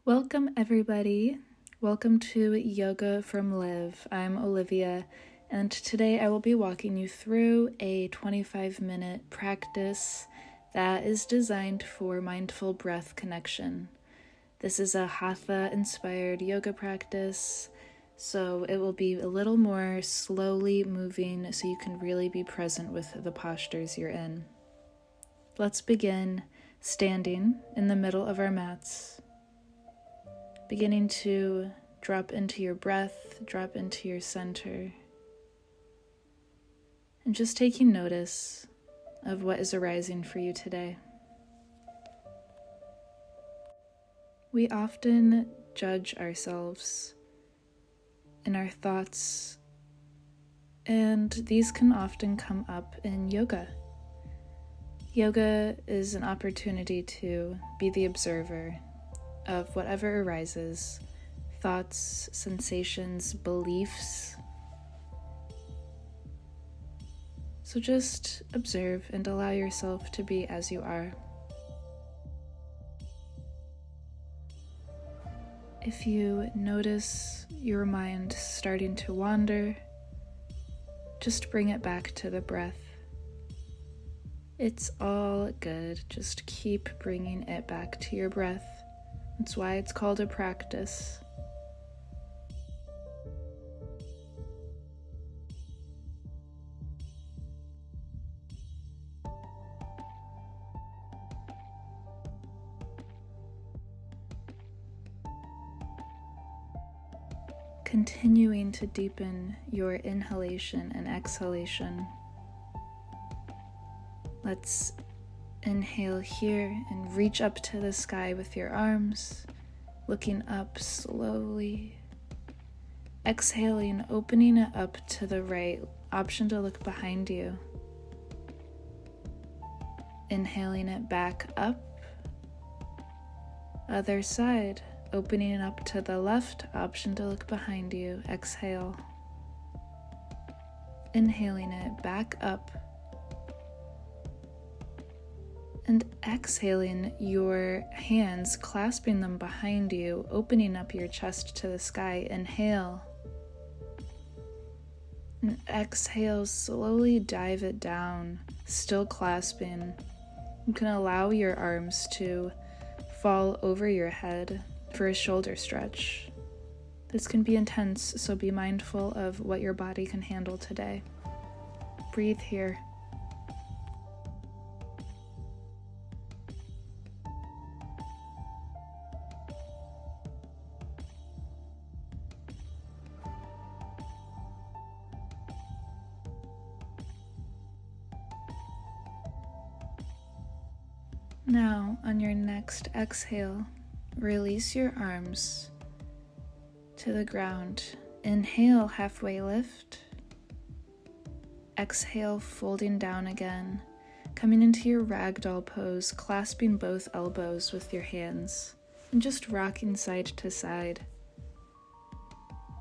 Welcome, everybody. Welcome to Yoga from Liv. I'm Olivia, and today I will be walking you through a 25-minute practice that is designed for mindful breath connection. This is a Hatha-inspired yoga practice, so it will be a little more slowly moving so you can really be present with the postures you're in. Let's begin standing in the middle of our mats. Beginning to drop into your breath, drop into your center, and just taking notice of what is arising for you today. We often judge ourselves in our thoughts, and these can often come up in yoga. Yoga is an opportunity to be the observer of whatever arises, thoughts, sensations, beliefs. So just observe and allow yourself to be as you are. If you notice your mind starting to wander, just bring it back to the breath. It's all good. Just keep bringing it back to your breath. That's why it's called a practice. Continuing to deepen your inhalation and exhalation. Let's inhale here and reach up to the sky with your arms, looking up slowly. Exhaling, opening it up to the right, option to look behind you. Inhaling it back up. Other side, opening it up to the left, option to look behind you. Exhale. Inhaling it back up. And exhaling, your hands, clasping them behind you, opening up your chest to the sky. Inhale. And exhale, slowly dive it down, still clasping. You can allow your arms to fall over your head for a shoulder stretch. This can be intense, so be mindful of what your body can handle today. Breathe here. Now, on your next exhale, release your arms to the ground. Inhale, halfway lift. Exhale, folding down again. Coming into your ragdoll pose, clasping both elbows with your hands, and just rocking side to side.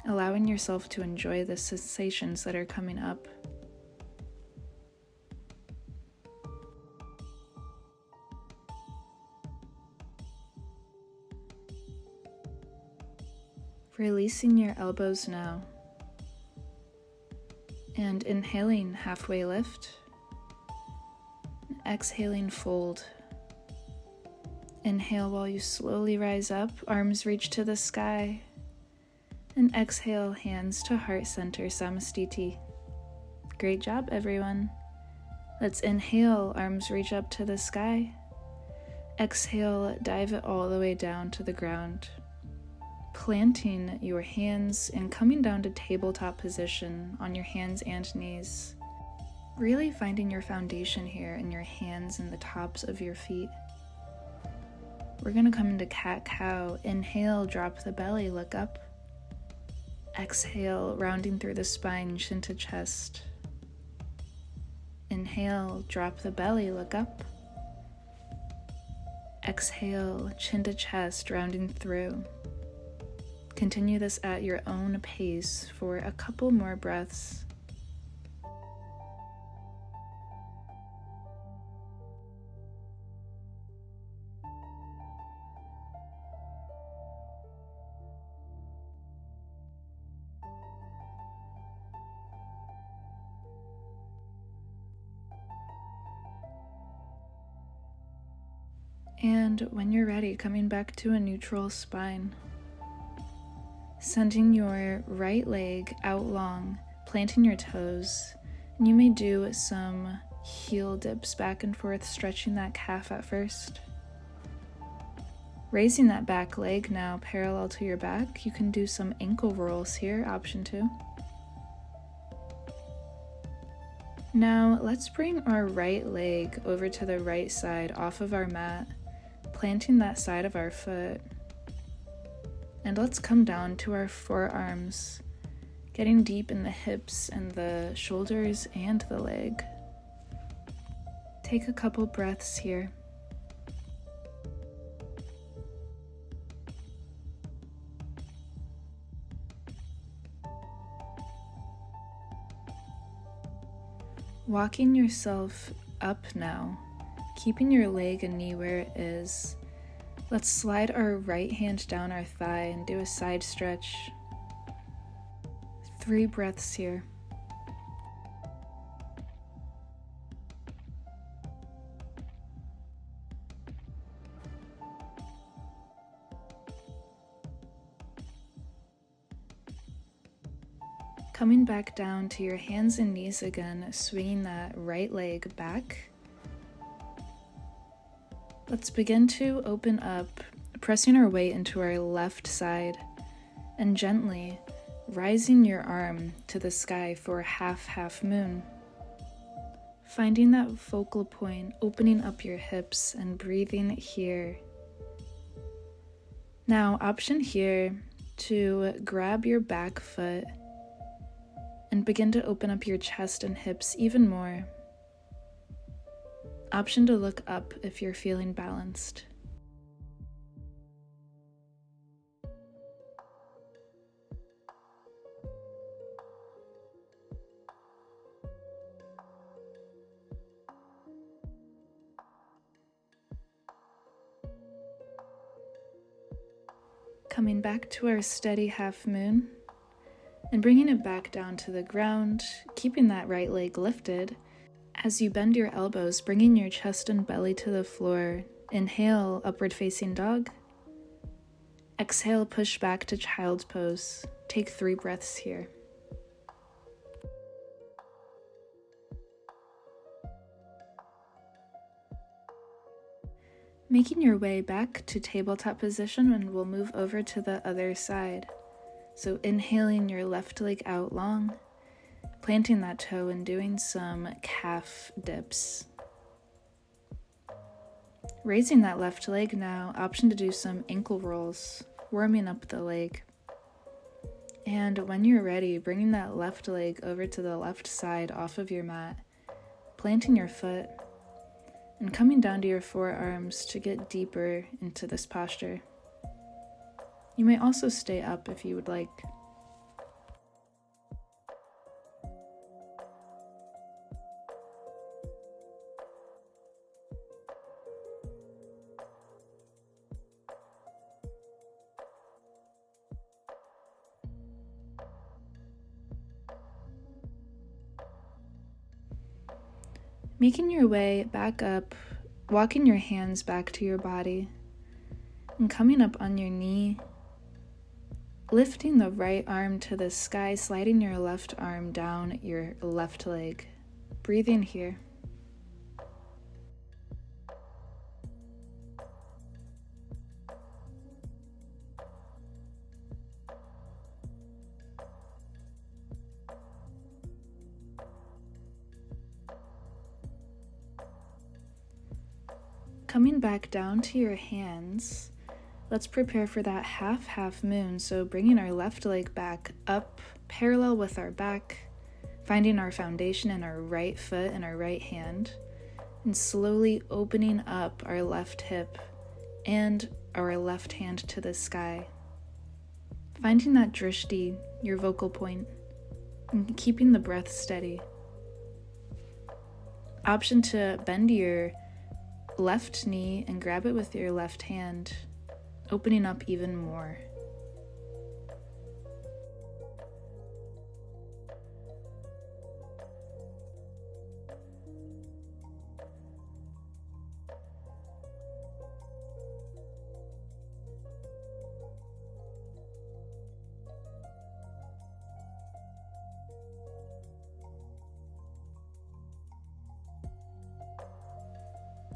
Allowing yourself to enjoy the sensations that are coming up. Releasing your elbows now, and inhaling, halfway lift, and exhaling, fold. Inhale while you slowly rise up, arms reach to the sky, and exhale, hands to heart center, samastiti. Great job, everyone. Let's inhale, arms reach up to the sky. Exhale, dive it all the way down to the ground. Planting your hands and coming down to tabletop position on your hands and knees. Really finding your foundation here in your hands and the tops of your feet. We're going to come into cat-cow. Inhale, drop the belly, look up. Exhale, rounding through the spine, chin to chest. Inhale, drop the belly, look up. Exhale, chin to chest, rounding through. Continue this at your own pace for a couple more breaths. And when you're ready, coming back to a neutral spine. Sending your right leg out long, planting your toes, and you may do some heel dips back and forth, stretching that calf at first. Raising that back leg now parallel to your back, you can do some ankle rolls here, option 2. Now let's bring our right leg over to the right side off of our mat, planting that side of our foot. And let's come down to our forearms, getting deep in the hips and the shoulders and the leg. Take a couple breaths here. Walking yourself up now, keeping your leg and knee where it is. Let's slide our right hand down our thigh and do a side stretch. 3 breaths here. Coming back down to your hands and knees again, swinging that right leg back. Let's begin to open up, pressing our weight into our left side, and gently rising your arm to the sky for a half moon. Finding that focal point, opening up your hips and breathing here. Now, option here to grab your back foot and begin to open up your chest and hips even more. Option to look up if you're feeling balanced. Coming back to our steady half moon and bringing it back down to the ground, keeping that right leg lifted. As you bend your elbows, bringing your chest and belly to the floor, inhale, upward facing dog. Exhale, push back to child's pose. Take 3 breaths here. Making your way back to tabletop position, and we'll move over to the other side. So inhaling your left leg out long, planting that toe and doing some calf dips. Raising that left leg now, option to do some ankle rolls, warming up the leg. And when you're ready, bringing that left leg over to the left side off of your mat, planting your foot, and coming down to your forearms to get deeper into this posture. You may also stay up if you would like. Making your way back up, walking your hands back to your body, and coming up on your knee, lifting the right arm to the sky, sliding your left arm down your left leg. Breathing here. Coming back down to your hands, let's prepare for that half moon. So bringing our left leg back up, parallel with our back, finding our foundation in our right foot and our right hand, and slowly opening up our left hip and our left hand to the sky. Finding that Drishti, your vocal point, and keeping the breath steady. Option to bend your left knee and grab it with your left hand, opening up even more.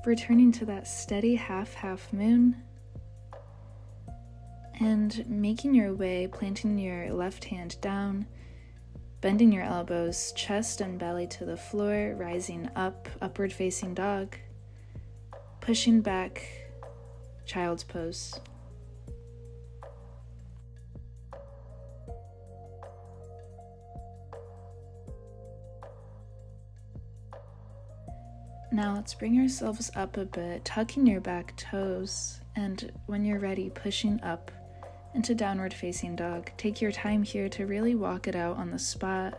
Returning to that steady half moon, and making your way, planting your left hand down, bending your elbows, chest and belly to the floor, rising up, upward facing dog, pushing back, child's pose. Now let's bring ourselves up a bit, tucking your back toes, and when you're ready, pushing up into downward facing dog. Take your time here to really walk it out on the spot,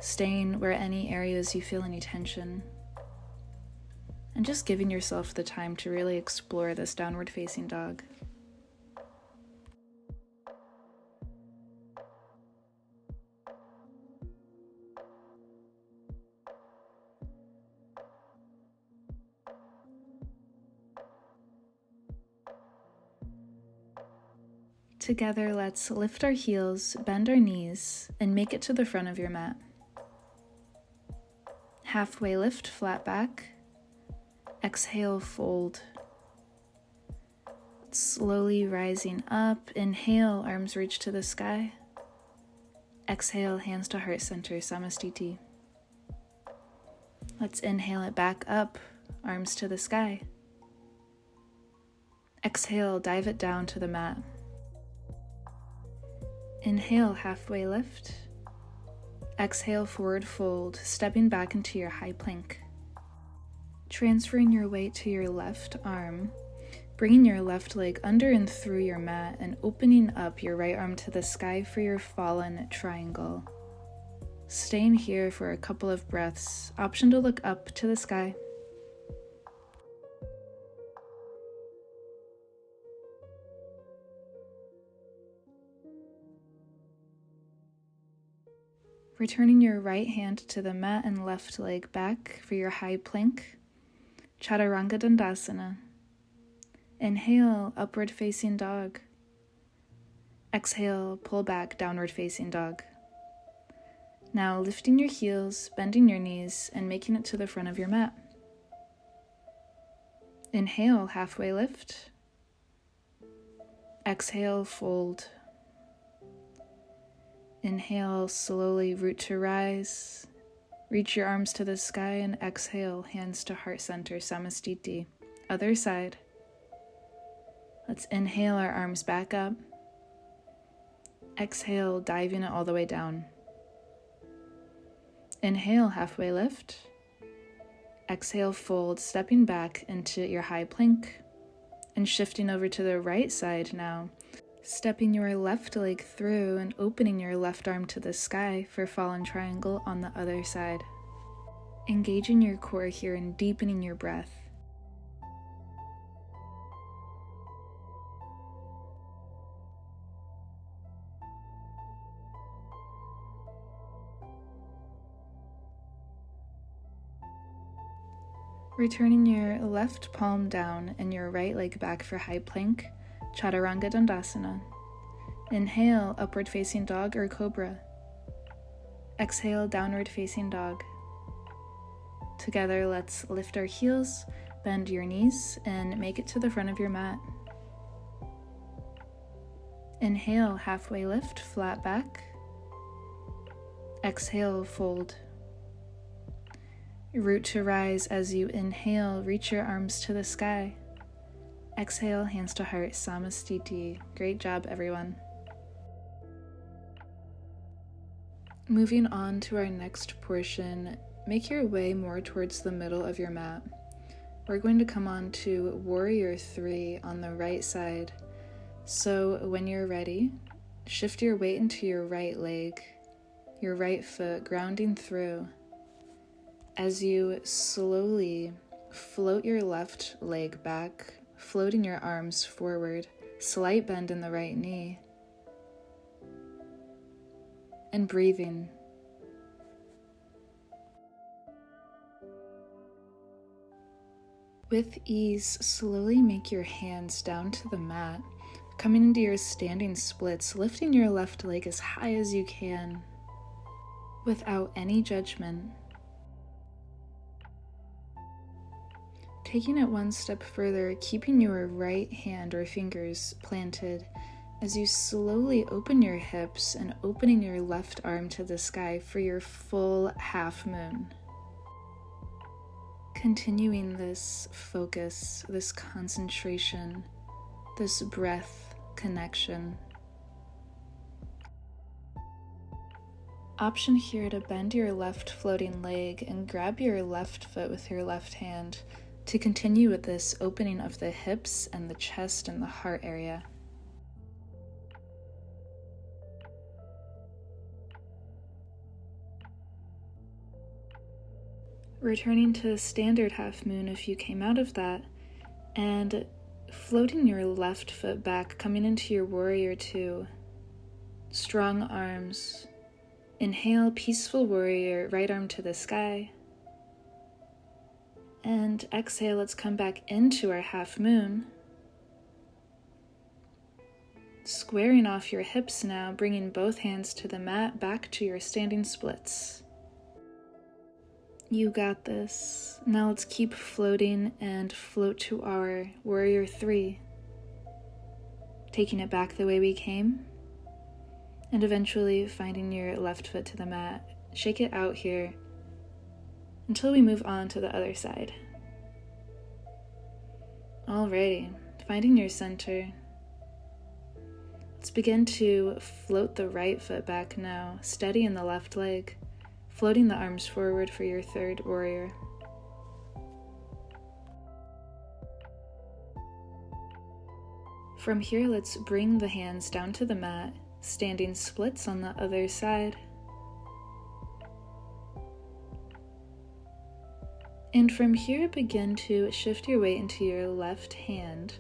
staying where any areas you feel any tension, and just giving yourself the time to really explore this downward facing dog. Together, let's lift our heels, bend our knees, and make it to the front of your mat. Halfway lift, flat back. Exhale, fold. Slowly rising up. Inhale, arms reach to the sky. Exhale, hands to heart center, Samastiti. Let's inhale it back up, arms to the sky. Exhale, dive it down to the mat. Inhale, halfway lift. Exhale, forward fold, stepping back into your high plank. Transferring your weight to your left arm, bringing your left leg under and through your mat and opening up your right arm to the sky for your fallen triangle. Staying here for a couple of breaths. Option to look up to the sky. Returning your right hand to the mat and left leg back for your high plank, Chaturanga Dandasana. Inhale, upward facing dog. Exhale, pull back, downward facing dog. Now lifting your heels, bending your knees, and making it to the front of your mat. Inhale, halfway lift. Exhale, fold. Inhale, slowly root to rise. Reach your arms to the sky and exhale, hands to heart center, Samastiti. Other side. Let's inhale our arms back up. Exhale, diving it all the way down. Inhale, halfway lift. Exhale, fold, stepping back into your high plank. And shifting over to the right side now. Stepping your left leg through and opening your left arm to the sky for fallen triangle on the other side. Engaging your core here and deepening your breath. Returning your left palm down and your right leg back for high plank, Chaturanga Dandasana. Inhale, upward facing dog or cobra. Exhale, downward facing dog. Together, let's lift our heels, bend your knees, and make it to the front of your mat. Inhale, halfway lift, flat back. Exhale, fold. Root to rise as you inhale, reach your arms to the sky. Exhale, hands to heart, Samastiti. Great job, everyone. Moving on to our next portion, make your way more towards the middle of your mat. We're going to come on to Warrior 3 on the right side. So when you're ready, shift your weight into your right leg, your right foot, grounding through. As you slowly float your left leg back, floating your arms forward, slight bend in the right knee, and breathing. With ease, slowly make your hands down to the mat, coming into your standing splits, lifting your left leg as high as you can, without any judgment. Taking it one step further, keeping your right hand or fingers planted as you slowly open your hips and opening your left arm to the sky for your full half moon. Continuing this focus, this concentration, this breath connection. Option here to bend your left floating leg and grab your left foot with your left hand to continue with this opening of the hips and the chest and the heart area. Returning to standard half moon if you came out of that, and floating your left foot back, coming into your warrior two. Strong arms. Inhale, peaceful warrior, right arm to the sky. And exhale, let's come back into our half moon. Squaring off your hips now, bringing both hands to the mat, back to your standing splits. You got this. Now let's keep floating and float to our warrior three. Taking it back the way we came. And eventually finding your left foot to the mat. Shake it out here until we move on to the other side. Alrighty, finding your center. Let's begin to float the right foot back now, steady in the left leg, floating the arms forward for your third warrior. From here, let's bring the hands down to the mat, standing splits on the other side. And from here, begin to shift your weight into your left hand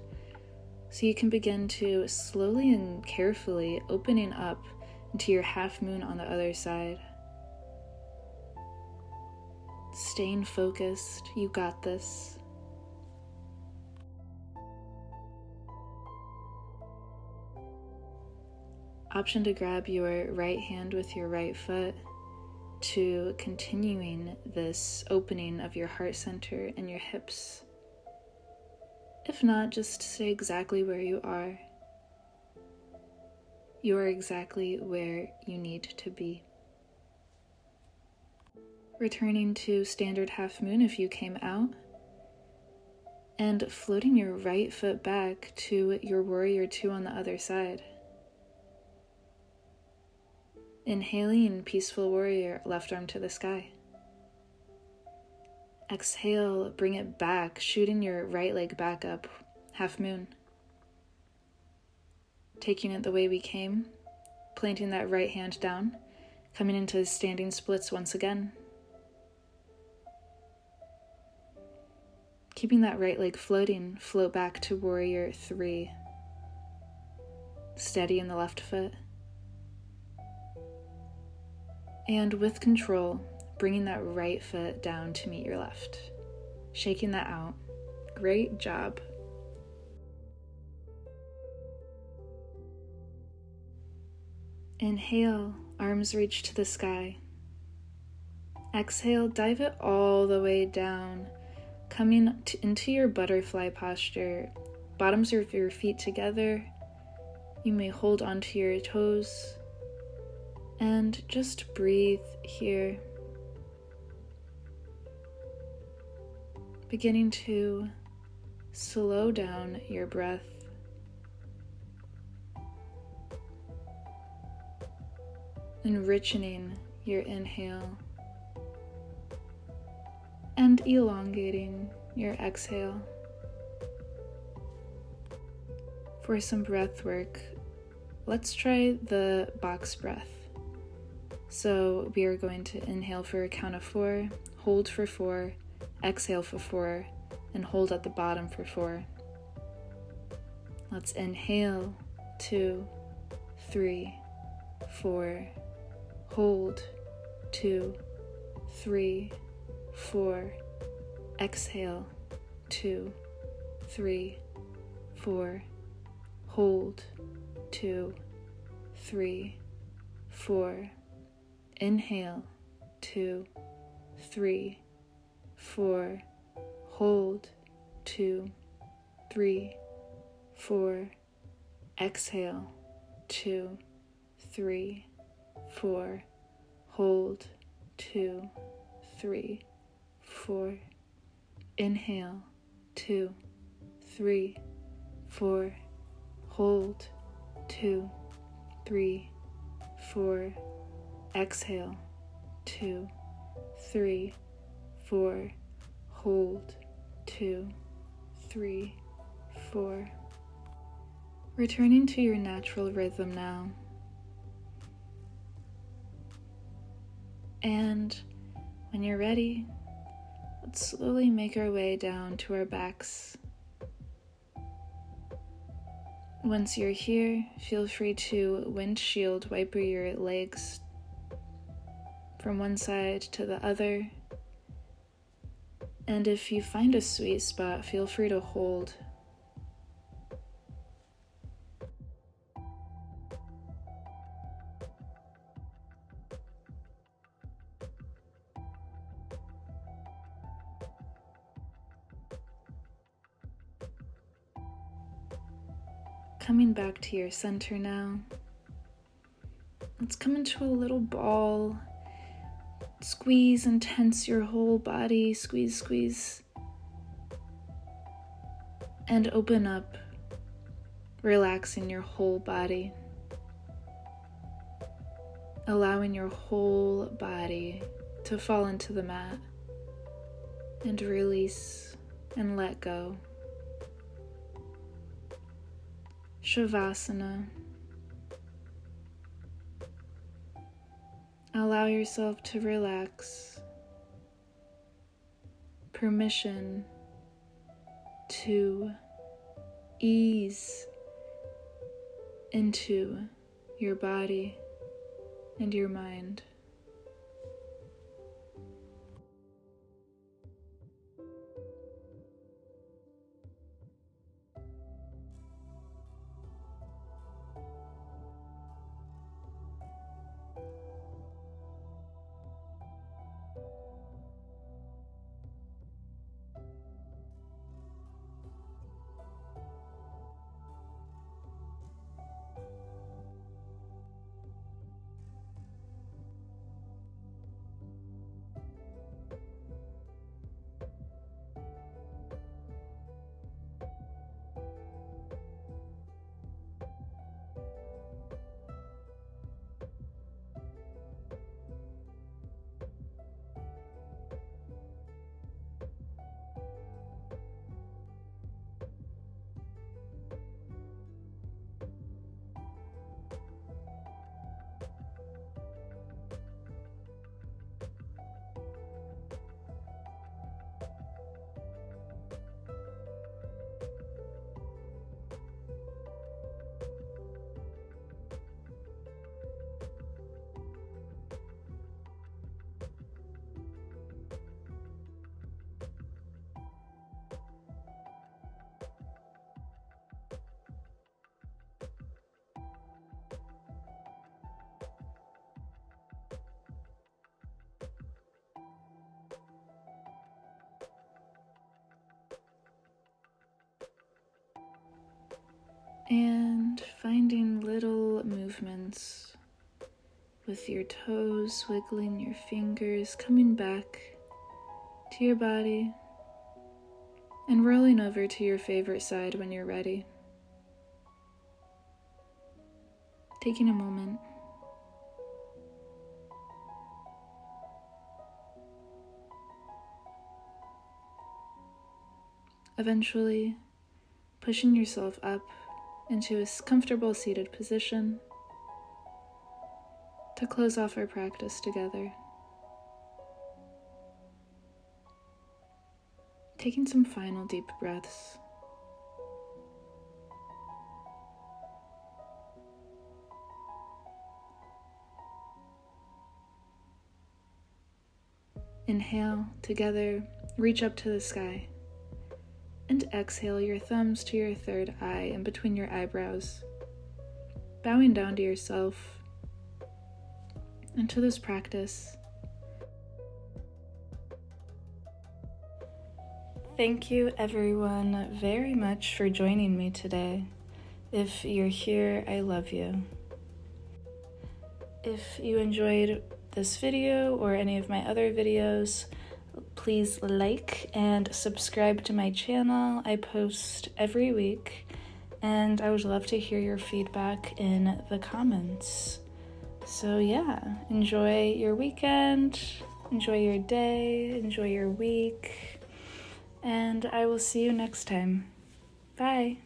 so you can begin to slowly and carefully opening up into your half moon on the other side. Staying focused, you got this. Option to grab your right hand with your right foot to continuing this opening of your heart center and your hips. If not, just stay exactly where you are. You are exactly where you need to be. Returning to standard half moon if you came out, and floating your right foot back to your warrior two on the other side. Inhaling peaceful warrior, left arm to the sky. Exhale, bring it back, shooting your right leg back up, half moon. Taking it the way we came, planting that right hand down, coming into standing splits once again. Keeping that right leg floating, float back to warrior three. Steady in the left foot. And with control, bringing that right foot down to meet your left. Shaking that out. Great job. Inhale, arms reach to the sky. Exhale, dive it all the way down, coming into your butterfly posture. Bottoms of your feet together. You may hold onto your toes. And just breathe here. Beginning to slow down your breath. Enrichening your inhale. And elongating your exhale. For some breath work, let's try the box breath. So we are going to inhale for a count of 4, hold for 4, exhale for 4, and hold at the bottom for 4. Let's inhale, 2, 3, 4, hold, 2, 3, 4, exhale, 2, 3, 4, hold, 2, 3, 4, inhale, 2, 3, 4, hold, 2, 3, 4. Exhale, 2, 3, 4. Hold, 2, 3, 4. Inhale, 2, 3, 4. Hold, 2, 3, 4. Exhale, 2, 3, 4. Hold, 2, 3, 4. Returning to your natural rhythm now. And when you're ready, let's slowly make our way down to our backs. Once you're here, feel free to windshield wiper your legs from one side to the other. And if you find a sweet spot, feel free to hold. Coming back to your center now. Let's come into a little ball. Squeeze and tense your whole body. Squeeze, squeeze. And open up, relaxing your whole body. Allowing your whole body to fall into the mat. And release and let go. Savasana. Allow yourself to relax. Permission to ease into your body and your mind. And finding little movements with your toes, wiggling your fingers, coming back to your body, and rolling over to your favorite side when you're ready. Taking a moment. Eventually, pushing yourself up into a comfortable seated position to close off our practice together. Taking some final deep breaths. Inhale, together, reach up to the sky. And exhale your thumbs to your third eye and between your eyebrows, bowing down to yourself and to this practice. Thank you everyone very much for joining me today. If you're here, I love you. If you enjoyed this video or any of my other videos, please like and subscribe to my channel. I post every week, and I would love to hear your feedback in the comments. So yeah, enjoy your weekend, enjoy your day, enjoy your week, and I will see you next time. Bye.